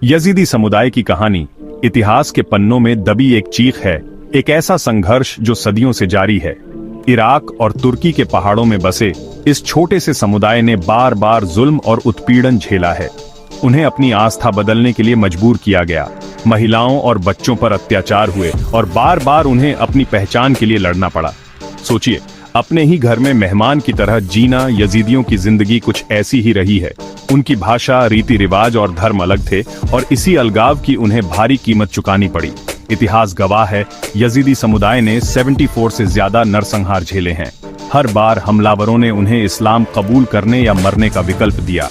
Yazidi समुदाय की कहानी इतिहास के पन्नों में दबी एक चीख है, एक ऐसा संघर्ष जो सदियों से जारी है। इराक और तुर्की के पहाड़ों में बसे इस छोटे से समुदाय ने बार बार जुल्म और उत्पीड़न झेला है। उन्हें अपनी आस्था बदलने के लिए मजबूर किया गया, महिलाओं और बच्चों पर अत्याचार हुए और बार बार उन्हें अपनी पहचान के लिए लड़ना पड़ा। सोचिए, अपने ही घर में मेहमान की तरह जीना यजीदियों की जिंदगी कुछ ऐसी ही रही है। उनकी भाषा, रीति रिवाज और धर्म अलग थे और इसी अलगाव की उन्हें भारी कीमत चुकानी पड़ी। इतिहास गवाह है, यजीदी समुदाय ने 74 से ज्यादा नरसंहार झेले हैं। हर बार हमलावरों ने उन्हें इस्लाम कबूल करने या मरने का विकल्प दिया।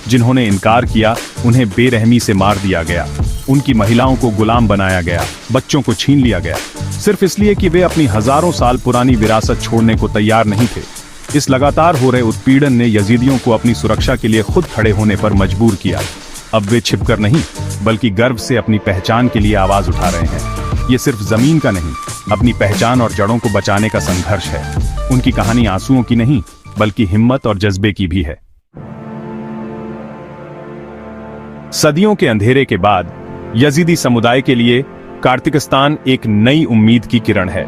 जिन्होंने इनकार किया उन्हें बेरहमी से मार दिया गया। उनकी महिलाओं को गुलाम बनाया गया, बच्चों को छीन लिया गया, सिर्फ इसलिए कि वे अपनी हजारों साल पुरानी विरासत छोड़ने को तैयार नहीं थे। इस लगातार हो रहे उत्पीड़न ने यजीदियों को अपनी सुरक्षा के लिए खुद खड़े होने पर मजबूर किया। अब वे छिपकर नहीं, बल्कि गर्व से अपनी पहचान के लिए आवाज उठा रहे हैं। ये सिर्फ जमीन का नहीं, अपनी पहचान और जड़ों को बचाने का संघर्ष है। उनकी कहानी आंसुओं की नहीं, बल्कि हिम्मत और जज्बे की भी है। सदियों के अंधेरे के बाद यजीदी समुदाय के लिए कार्तिकस्तान एक नई उम्मीद की किरण है।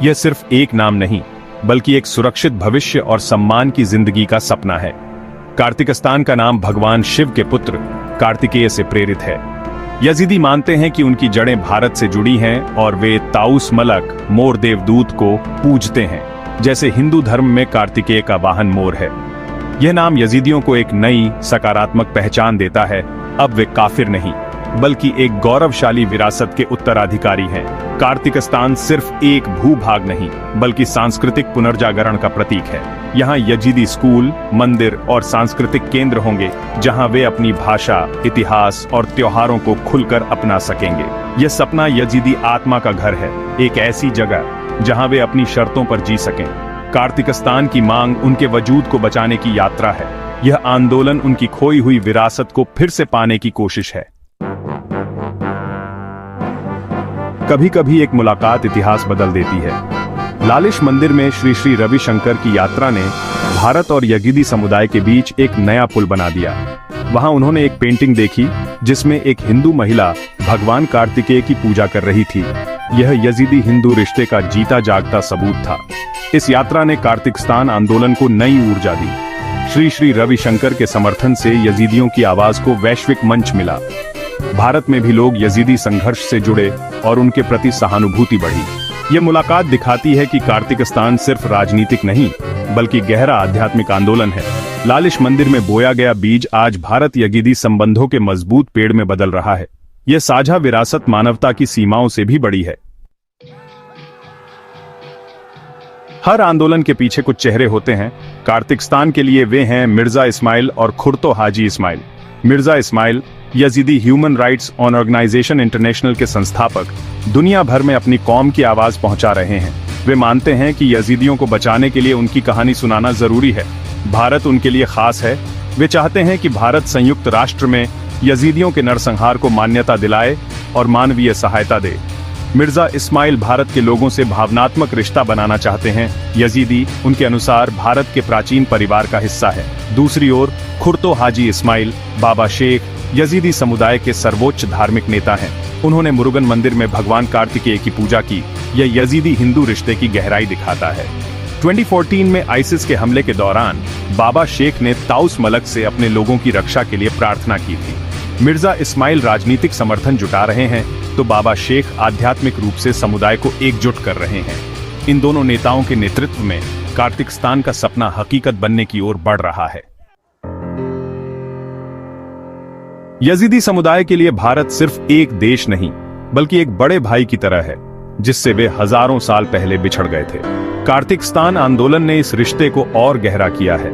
यह सिर्फ एक नाम नहीं, बल्कि एक सुरक्षित भविष्य और सम्मान की जिंदगी का सपना है। कार्तिकस्तान का नाम भगवान शिव के पुत्र कार्तिकेय से प्रेरित है। यजीदी मानते हैं कि उनकी जड़ें भारत से जुड़ी हैं और वे ताउस मलक, मोर देवदूत को पूजते हैं, जैसे हिंदू धर्म में कार्तिकेय का वाहन मोर है। यह नाम यजीदियों को एक नई सकारात्मक पहचान देता है। अब वे काफिर नहीं, बल्कि एक गौरवशाली विरासत के उत्तराधिकारी हैं। कार्तिकस्तान सिर्फ एक भूभाग नहीं, बल्कि सांस्कृतिक पुनर्जागरण का प्रतीक है। यहाँ यजीदी स्कूल, मंदिर और सांस्कृतिक केंद्र होंगे, जहाँ वे अपनी भाषा, इतिहास और त्योहारों को खुलकर अपना सकेंगे। यह सपना यजीदी आत्मा का घर है, एक ऐसी जगह जहाँ वे अपनी शर्तों पर जी सकें। कार्तिकस्तान की मांग उनके वजूद को बचाने की यात्रा है। यह आंदोलन उनकी खोई हुई विरासत को फिर से पाने की कोशिश है। कभी कभी एक मुलाकात इतिहास बदल देती है। लालिश मंदिर में श्री श्री रविशंकर की यात्रा ने भारत और यजीदी समुदाय के बीच एक नया पुल बना दिया। वहां उन्होंने एक पेंटिंग देखी जिसमें एक हिंदू महिला भगवान कार्तिकेय की पूजा कर रही थी। यह यजीदी हिंदू रिश्ते का जीता जागता सबूत था। इस यात्रा ने कार्तिकस्तान आंदोलन को नई ऊर्जा दी। श्री श्री रविशंकर के समर्थन से यजीदियों की आवाज को वैश्विक मंच मिला। भारत में भी लोग यजीदी संघर्ष से जुड़े और उनके प्रति सहानुभूति बढ़ी। यह मुलाकात दिखाती है कि कार्तिकस्तान सिर्फ राजनीतिक नहीं, बल्कि गहरा आध्यात्मिक आंदोलन है। लालिश मंदिर में बोया गया बीज आज भारत यजीदी संबंधों के मजबूत पेड़ में बदल रहा है। यह साझा विरासत मानवता की सीमाओं से भी बड़ी है। हर आंदोलन के पीछे कुछ चेहरे होते हैं। कार्तिकस्तान के लिए वे हैं मिर्जा इस्माइल और Khurto Hajji Ismail. Mirza Ismail, Yazidi human rights organisation international के संस्थापक, दुनिया भर में अपनी कौम की आवाज पहुंचा रहे हैं। वे मानते हैं कि यजीदियों को बचाने के लिए उनकी कहानी सुनाना जरूरी है। भारत उनके लिए खास है। वे चाहते हैं कि भारत संयुक्त राष्ट्र में यजीदियों के नरसंहार को मान्यता दिलाए और मानवीय सहायता दे। मिर्जा इस्माइल भारत के लोगों से भावनात्मक रिश्ता बनाना चाहते हैं। यजीदी उनके अनुसार भारत के प्राचीन परिवार का हिस्सा है। दूसरी ओर खुर्तो हाजी इस्माइल, बाबा शेख, यजीदी समुदाय के सर्वोच्च धार्मिक नेता हैं। उन्होंने मुरुगन मंदिर में भगवान कार्तिकेय की पूजा की। यह यजीदी हिंदू रिश्ते की गहराई दिखाता है। 2014 में आईसिस के हमले के दौरान बाबा शेख ने ताउस मलक से अपने लोगों की रक्षा के लिए प्रार्थना की थी। मिर्जा इस्माइल राजनीतिक समर्थन जुटा रहे हैं, तो बाबा शेख आध्यात्मिक रूप से समुदाय को एकजुट कर रहे हैं। इन दोनों नेताओं के नेतृत्व में कार्तिकस्तान का सपना हकीकत बनने की ओर बढ़ रहा है। यजीदी समुदाय के लिए भारत सिर्फ एक देश नहीं, बल्कि एक बड़े भाई की तरह है, जिससे वे हजारों साल पहले बिछड़ गए थे। कार्तिकस्तान आंदोलन ने इस रिश्ते को और गहरा किया है।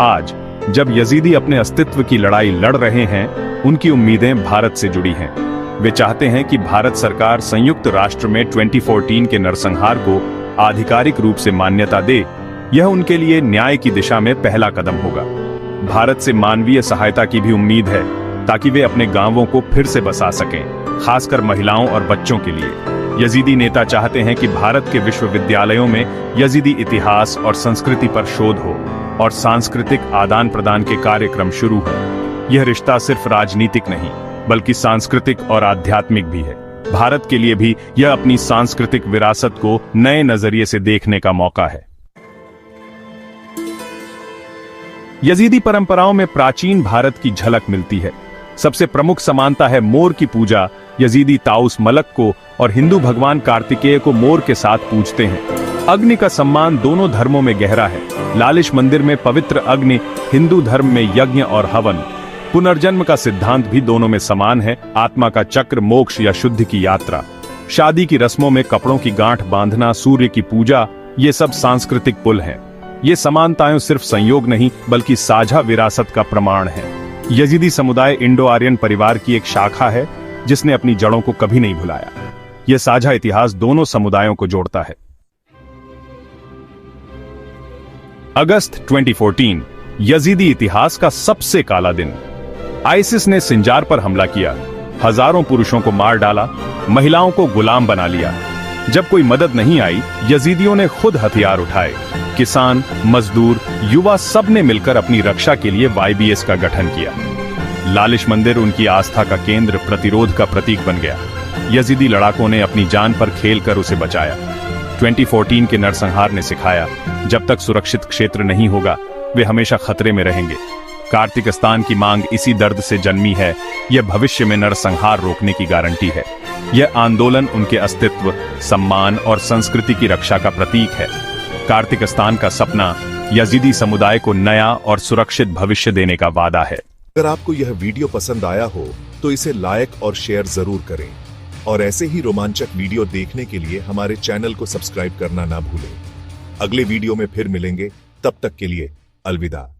आज जब यजीदी अपने अस्तित्व की लड़ाई लड़ रहे हैं, उनकी उम्मीदें भारत से जुड़ी हैं। वे चाहते हैं कि भारत सरकार संयुक्त राष्ट्र में 2014 के नरसंहार को आधिकारिक रूप से मान्यता दे। यह उनके लिए न्याय की दिशा में पहला कदम होगा। भारत से मानवीय सहायता की भी उम्मीद है, ताकि वे अपने गांवों को फिर से बसा सकें, खासकर महिलाओं और बच्चों के लिए। यजीदी नेता चाहते हैं कि भारत के विश्वविद्यालयों में यजीदी इतिहास और संस्कृति पर शोध हो और सांस्कृतिक आदान प्रदान के कार्यक्रम शुरू हो। यह रिश्ता सिर्फ राजनीतिक नहीं, बल्कि सांस्कृतिक और आध्यात्मिक भी है। भारत के लिए भी यह अपनी सांस्कृतिक विरासत को नए नजरिए से देखने का मौका है। यजीदी परंपराओं में प्राचीन भारत की झलक मिलती है। सबसे प्रमुख समानता है मोर की पूजा। यजीदी ताउस मलक को और हिंदू भगवान कार्तिकेय को मोर के साथ पूजते हैं। अग्नि का सम्मान दोनों धर्मों में गहरा है। लालिश मंदिर में पवित्र अग्नि, हिंदू धर्म में यज्ञ और हवन। पुनर्जन्म का सिद्धांत भी दोनों में समान है। आत्मा का चक्र, मोक्ष या शुद्धि की यात्रा। शादी की रस्मों में कपड़ों की गांठ बांधना, सूर्य की पूजा, ये सब सांस्कृतिक पुल हैं। ये समानताएं सिर्फ संयोग नहीं बल्कि साझा विरासत का प्रमाण है। यजीदी समुदाय इंडो आर्यन परिवार की एक शाखा है जिसने अपनी जड़ों को कभी नहीं भुलाया। यह साझा इतिहास दोनों समुदायों को जोड़ता है। अगस्त 2014 यजीदी इतिहास का सबसे काला दिन। आईसिस ने सिंजार पर हमला किया, हजारों पुरुषों को मार डाला, महिलाओं को गुलाम बना लिया। जब कोई मदद नहीं आई, यजीदियों ने खुद हथियार उठाए। किसान, मजदूर, युवा सब ने मिलकर अपनी रक्षा के लिए YBS का गठन किया। लालिश मंदिर उनकी आस्था का केंद्र, प्रतिरोध का प्रतीक बन गया। यजीदी लड़ाकों ने अपनी जान पर खेलकर उसे बचाया। 2014 के नरसंहार ने सिखाया, जब तक सुरक्षित क्षेत्र नहीं होगा वे हमेशा खतरे में रहेंगे। कार्तिकस्तान की मांग इसी दर्द से जन्मी है। यह भविष्य में नरसंहार रोकने की गारंटी है। यह आंदोलन उनके अस्तित्व, सम्मान और संस्कृति की रक्षा का प्रतीक है। कार्तिकस्तान का सपना यजीदी समुदाय को नया और सुरक्षित भविष्य देने का वादा है। अगर आपको यह वीडियो पसंद आया हो तो इसे लाइक और शेयर जरूर करें और ऐसे ही रोमांचक वीडियो देखने के लिए हमारे चैनल को सब्सक्राइब करना ना भूलें। अगले वीडियो में फिर मिलेंगे, तब तक के लिए अलविदा।